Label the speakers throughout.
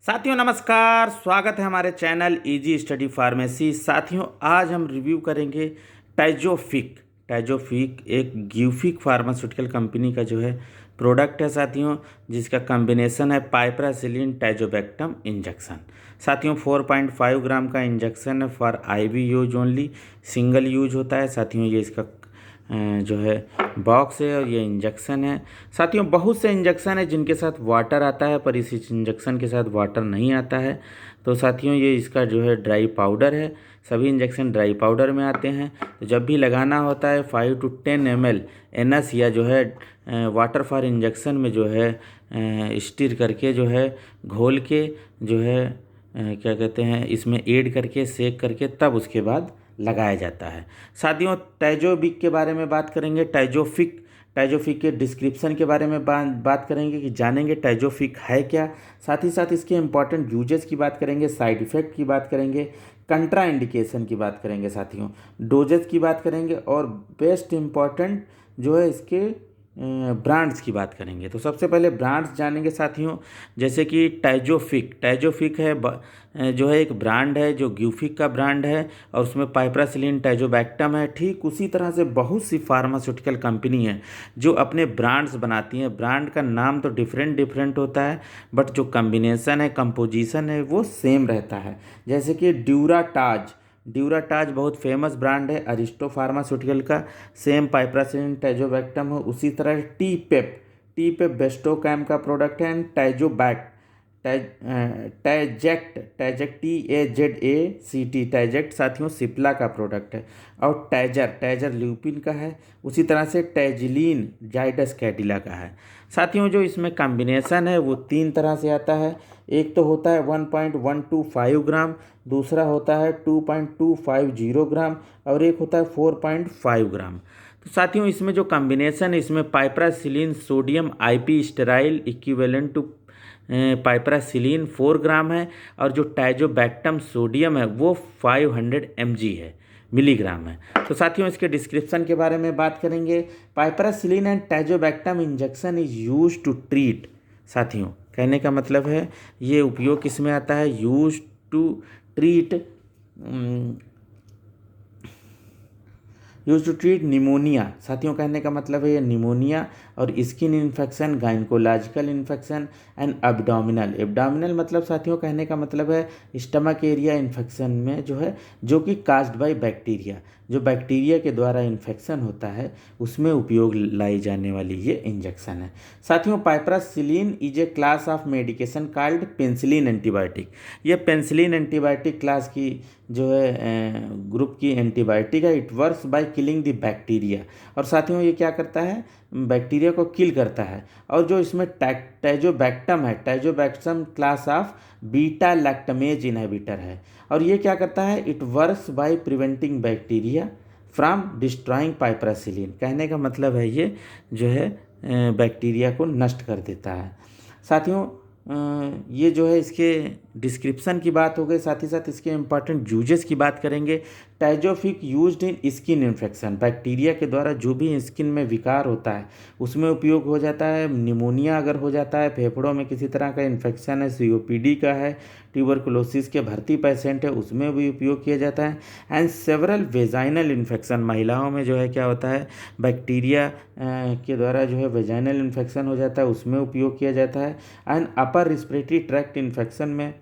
Speaker 1: साथियों नमस्कार, स्वागत है हमारे चैनल इजी स्टडी फार्मेसी। साथियों आज हम रिव्यू करेंगे टाइजोफिक। टाइजोफिक एक ग्यूफिक फार्मास्यूटिकल कंपनी का जो है प्रोडक्ट है साथियों, जिसका कॉम्बिनेशन है पाइपरासिलिन टाइजोबैक्टम इंजेक्शन। साथियों 4.5 ग्राम का इंजेक्शन है for IV use only, single use होता है साथियों। ये इसका जो है बॉक्स है और ये इंजेक्शन है साथियों। बहुत से इंजेक्शन है जिनके साथ वाटर आता है, पर इस इंजेक्शन के साथ वाटर नहीं आता है। तो साथियों ये इसका जो है ड्राई पाउडर है। सभी इंजेक्शन ड्राई पाउडर में आते हैं। तो जब भी लगाना होता है 5 to 10 ml एनएस या जो है वाटर फॉर इंजेक्शन में जो है स्टीर करके जो है घोल के जो है क्या कहते हैं इसमें ऐड करके सेक करके तब उसके बाद लगाया जाता है। साथियों टाइजोबिक के बारे में बात करेंगे, टाइजोफिक के डिस्क्रिप्शन के बारे में बात करेंगे कि जानेंगे टाइजोफिक है क्या। साथ ही साथ इसके इंपॉर्टेंट यूजेस की बात करेंगे, साइड इफ़ेक्ट की बात करेंगे, कंट्रा इंडिकेशन की बात करेंगे साथियों, डोजेस की बात करेंगे और बेस्ट इम्पॉर्टेंट जो है इसके ब्रांड्स की बात करेंगे। तो सबसे पहले ब्रांड्स जानेंगे साथियों, जैसे कि टाइजोफिक है जो है एक ब्रांड है जो ग्यूफिक का ब्रांड है और उसमें पाइपरासिलिन टाइजोबैक्टम है। ठीक उसी तरह से बहुत सी फार्मास्यूटिकल कंपनी है जो अपने ब्रांड्स बनाती हैं। ब्रांड का नाम तो डिफरेंट डिफरेंट होता है, बट जो कम्बिनेशन है, कंपोजिशन है, वो सेम रहता है। जैसे कि ड्यूराटाज बहुत फेमस ब्रांड है अरिस्टो फार्मास्यूटिकल का, सेम पाइपरासिलिन टाइजोबैक्टम है। उसी तरह टी पेप बेस्टोकैम का प्रोडक्ट है। एंड टैजेक्ट टैजेक्ट साथियों सिप्ला का प्रोडक्ट है। और टैजर ल्यूपिन का है। उसी तरह से टैजिलीन जाइडस कैडिला का है। साथियों जो इसमें कॉम्बिनेशन है वो 3 तरह से आता है। एक तो होता है 1.125 ग्राम, दूसरा होता है 2.250 ग्राम और एक होता है 4.5 ग्राम। तो साथियों इसमें जो कॉम्बिनेशन है इसमें piperacillin sodium IP sterile equivalent to piperacillin 4 gram है और जो टाइजोबैक्टम सोडियम है वो 500 mg है, मिलीग्राम है। तो साथियों इसके डिस्क्रिप्शन के बारे में बात करेंगे। Piperacillin and tazobactam injection is use to treat. साथियों कहने का मतलब है ये उपयोग किस में आता है, यूज टू ट्रीट निमोनिया। साथियों कहने का मतलब है ये निमोनिया और skin infection, gynaecological infection and abdominal मतलब साथियों कहने का मतलब है स्टमक एरिया इन्फेक्शन में जो है, जो कि कास्ड बाय बैक्टीरिया, जो बैक्टीरिया के द्वारा इन्फेक्शन होता है उसमें उपयोग लाई जाने वाली ये इंजेक्शन है। साथियों piperacillin is a class of medication called penicillin antibiotic. ये पेनिसिलिन एंटीबायोटिक क्लास की जो है ग्रुप की एंटीबायोटिक है। It works by killing the bacteria. और साथियों ये क्या करता है, बैक्टीरिया को किल करता है। और जो इसमें टाइजोबैक्टम है, tazobactam class of beta lactamase inhibitor है। और ये क्या करता है, it works by preventing bacteria from destroying piperacillin. कहने का मतलब है ये जो है बैक्टीरिया को नष्ट कर देता है। साथियों ये जो है इसके डिस्क्रिप्शन की बात हो गई, साथ ही साथ इसके इंपॉर्टेंट यूजेस की बात करेंगे। टाइजोफिक used in skin infection, bacteria के द्वारा जो भी स्किन में विकार होता है उसमें उपयोग हो जाता है। निमोनिया अगर हो जाता है, फेफड़ों में किसी तरह का इन्फेक्शन है, सीओपीडी का है, ट्यूबरकुलोसिस के भर्ती पेशेंट है, उसमें भी उपयोग किया जाता है। एंड सेवरल वेजाइनल इन्फेक्शन, महिलाओं में जो है क्या होता है बैक्टीरिया के द्वारा जो है वेजाइनल इन्फेक्शन हो जाता है, उसमें उपयोग किया जाता है। And upper respiratory tract infection में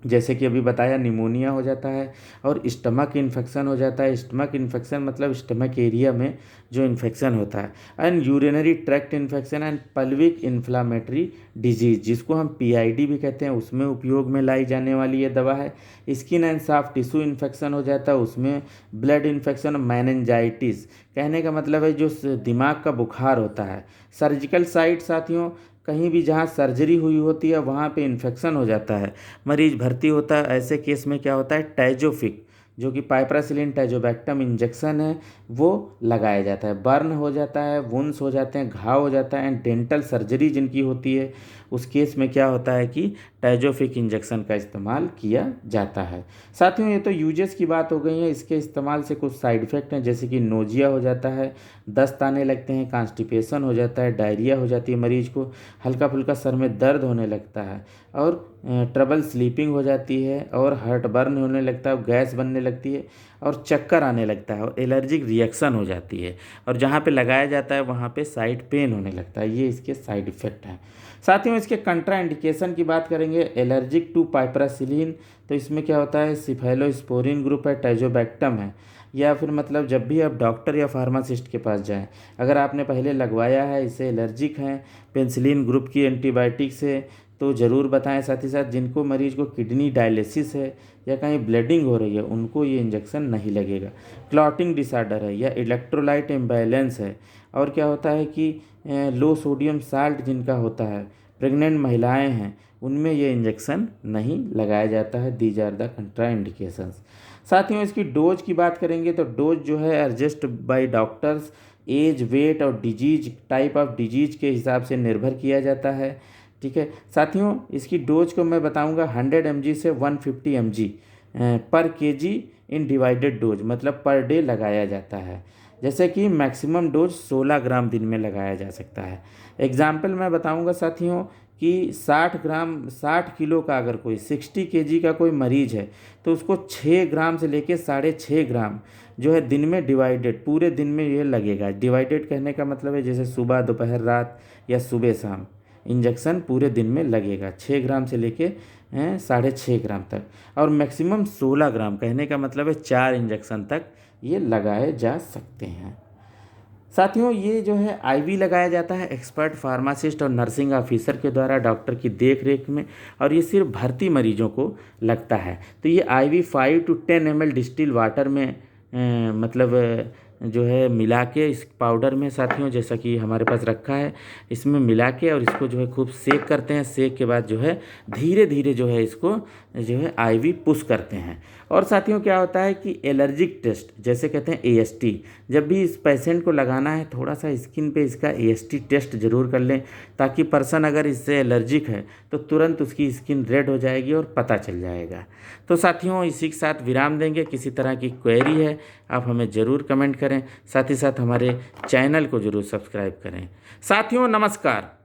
Speaker 1: जैसे कि अभी बताया निमोनिया हो जाता है और स्टमक इन्फेक्शन हो जाता है। स्टमक इन्फेक्शन मतलब स्टमक एरिया में जो इन्फेक्शन होता है। And urinary tract infection and pelvic inflammatory disease, जिसको हम पीआईडी भी कहते हैं, उसमें उपयोग में लाई जाने वाली ये दवा है। Skin and soft tissue infection हो जाता है, उसमें ब्लड इन्फेक्शन, मैनेंजाइटिस कहने का मतलब है जो दिमाग का बुखार होता है। सर्जिकल साइट साथियों कहीं भी जहाँ सर्जरी हुई होती है वहाँ पे इन्फेक्शन हो जाता है, मरीज भर्ती होता है, ऐसे केस में क्या होता है टाइजोफिक जो कि पाइपरासिलिन टाइजोबैक्टम इंजेक्शन है वो लगाया जाता है। बर्न हो जाता है, वुंस हो जाते हैं, घाव हो जाता है एंड डेंटल सर्जरी जिनकी होती है उस केस में क्या होता है कि टैजोफिक इंजेक्शन का इस्तेमाल किया जाता है। साथियों ये तो यूजेस की बात हो गई है। इसके इस्तेमाल से कुछ साइड इफ़ेक्ट हैं, जैसे कि नोजिया हो जाता है, दस्त आने लगते हैं, कॉन्स्टिपेशन हो जाता है, डायरिया हो जाती है मरीज को, हल्का फुल्का सर में दर्द होने लगता है और ट्रबल स्लीपिंग हो जाती है और हार्ट बर्न होने लगता है, गैस बनने लगती है और चक्कर आने लगता है और एलर्जिक रिएक्शन हो जाती है और जहाँ पे लगाया जाता है वहाँ पे साइड पेन होने लगता है। ये इसके साइड इफ़ेक्ट हैं। साथियों इसके कंट्रा इंडिकेशन की बात करेंगे, एलर्जिक टू पाइपरासिलिन, तो इसमें क्या होता है, सिफेलोस्पोरिन ग्रुप है, टैजोबैक्टम है, या फिर मतलब जब भी आप डॉक्टर या फार्मासिस्ट के पास जाएं, अगर आपने पहले लगवाया है, इसे एलर्जिक हैं पेनिसिलिन ग्रुप की एंटीबायोटिक से, तो ज़रूर बताएं। साथ ही साथ जिनको मरीज को किडनी डायलिसिस है या कहीं ब्लीडिंग हो रही है उनको ये इंजेक्शन नहीं लगेगा। क्लॉटिंग डिसऑर्डर है या इलेक्ट्रोलाइट इम्बैलेंस है, और क्या होता है कि लो सोडियम साल्ट जिनका होता है, प्रेग्नेंट महिलाएं हैं, उनमें ये इंजेक्शन नहीं लगाया जाता है। These are the contraindications. साथियों इसकी डोज की बात करेंगे तो डोज जो है adjust by doctors, age, weight और डिजीज, टाइप ऑफ डिजीज के हिसाब से निर्भर किया जाता है। ठीक है साथियों, इसकी डोज को मैं बताऊंगा 100 mg से 150 mg पर केजी इन डिवाइडेड डोज, मतलब पर डे लगाया जाता है। जैसे कि मैक्सिमम डोज 16 ग्राम दिन में लगाया जा सकता है। एग्जाम्पल मैं बताऊंगा साथियों कि 60 किलो का अगर कोई 60 केजी का कोई मरीज है तो उसको 6 ग्राम से लेके 6.5 ग्राम जो है दिन में डिवाइडेड, पूरे दिन में ये लगेगा। डिवाइडेड कहने का मतलब है जैसे सुबह, दोपहर, रात या सुबह शाम इंजेक्शन पूरे दिन में लगेगा, 6 ग्राम से लेके 6.5 ग्राम तक, और मैक्सिमम 16 ग्राम कहने का मतलब है 4 इंजेक्शन तक ये लगाए जा सकते हैं। साथियों ये जो है आईवी लगाया जाता है एक्सपर्ट फार्मासिस्ट और नर्सिंग ऑफिसर के द्वारा डॉक्टर की देख रेख में, और ये सिर्फ भर्ती मरीजों को लगता है। तो ये IV 5 to 10 ml distil water में मतलब जो है मिला के इस पाउडर में साथियों, जैसा कि हमारे पास रखा है, इसमें मिला के और इसको जो है खूब सेक करते हैं। सेक के बाद जो है धीरे धीरे जो है इसको जो है आईवी पुश करते हैं। और साथियों क्या होता है कि एलर्जिक टेस्ट, जैसे कहते हैं एएसटी, जब भी इस पेशेंट को लगाना है थोड़ा सा स्किन पे इसका एएसटी टेस्ट जरूर कर लें, ताकि पर्सन अगर इससे एलर्जिक है तो तुरंत उसकी स्किन रेड हो जाएगी और पता चल जाएगा। तो साथियों इसी के साथ विराम देंगे। किसी तरह की क्वेरी है आप हमें ज़रूर कमेंट करें, साथ ही साथ हमारे चैनल को ज़रूर सब्सक्राइब करें। साथियों नमस्कार।